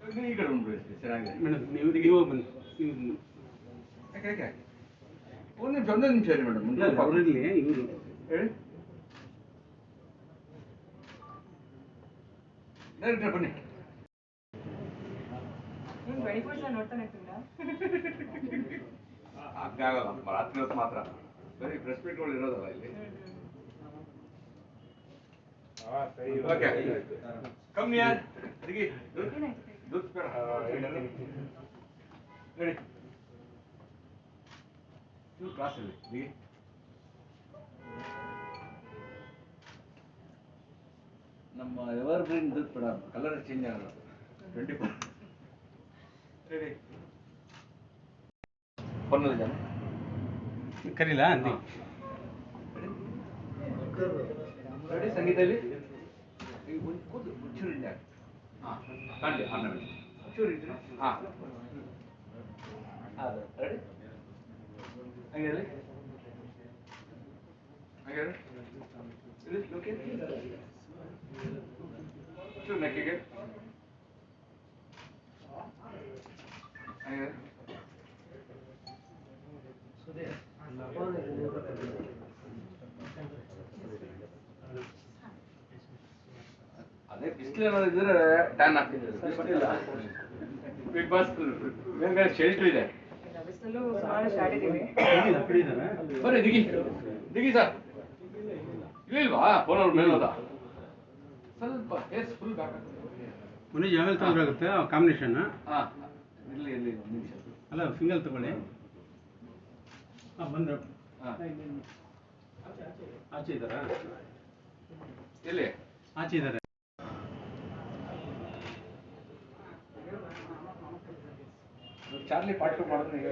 ಈ ಕಡೆ ಉಂಟು ಚೆನ್ನಾಗಿದೆ ಮೇಡಮ್ ನೀವು ಬನ್ನಿ ಯಾಕೆ ಯಾಕೆ ಒಂದು ನಿಮಿಷ ಇರಿ ಮೇಡಮ್ ಮುಂದೆ ಅವರಲ್ಲಿ ಇವರು ಹೇಳಿ ಡೈರೆಕ್ಟರ್ ಬನ್ನಿ 24 ನೋಡ್ತಾನೆ ಇರ್ತೀರಾ ಅದೇ ಆಗಲ್ಲ ರಾತ್ರಿ ಹೊತ್ತು ಮಾತ್ರ ಬರೀ ಪ್ರೆಸ್ ಮೀಟ್ಗಳು ಇರೋದಲ್ಲ ಇಲ್ಲಿ ಓಕೆ ಕಮ್ ನಿಯರ್ ಅಡಿಗೆ दूध पे रेडी तू क्लास है दी ನಮ್ಮ ಎವರ್ ಗ್ರೀನ್ दूध पेड़ कलर चेंज ಆಗಲ್ಲ 24 रेडी ಬನ್ನಲ್ಲ ಜನ ಕರೀಲಾ ಅಂದಿ ರೆಡಿ ಸಂಗೀತಲ್ಲಿ ಈಗ ಒಂದು ಕೂತು ಚೂರು ಇಲ್ಲ ಹಾಂ ಕಾಣಲಿ ಆಮೇಲೆ ಚೂರು ಇದ್ರಿ ಹಾಂ ಅದು ರೆಡಿ ಹಂಗೆ ಹೇಳಿ ಹಂಗೆ ಹೇಳಿ ಇಲ್ಲಿ ಓಕೆ ಚೂರು ನೆಕ್ಕಿಗೆ ಹಂಗೆ ಅದೇ ಬಿಸಿಲು ಏನಾದ್ರು ಇದ್ರೆ ಟ್ಯಾನ್ ಆಗ್ತಿದೆ ಬಿಸಿಲಿಲ್ಲ ಬಿಗ್ ಬಾಸ್ ಮೇಲ್ಗಡೆ ಶೆಲ್ಟರ್ ಇದೆ ಬಿಸಿಲು ಸುಮಾರು ಸ್ಟಾರ್ಟ್ ಇದೀವಿ ಬರ್ರಿ ದಿಗಿ ದಿಗಿ ಸರ್ ಇಲ್ಲಿಲ್ವಾ ಫೋನಲ್ಲಿ ಮೇಲೆ ಹೋದ ಸ್ವಲ್ಪ ಹೇರ್ಸ್ ಫುಲ್ ಬ್ಯಾಕ್ ಮುನಿ ಯಾವೆಲ್ಲ ತೊಂದರೆ ಆಗುತ್ತೆ ಕಾಂಬಿನೇಷನ್ ಹಾಂ ಇರಲಿ ಇರಲಿ ಒಂದು ನಿಮಿಷ ಅಲ್ಲ ಸಿಂಗಲ್ ತಗೊಳ್ಳಿ ಹಾಂ ಬಂದ್ರೆ ಹಾಂ ಆಚೆ ಇದ್ದಾರಾ ಎಲ್ಲಿ ಆಚೆ ಇದ್ದಾರೆ ಚಾರ್ಲಿ ಪಾರ್ಟ್ 2 ಮಾಡಿದ್ರೆ ಈಗ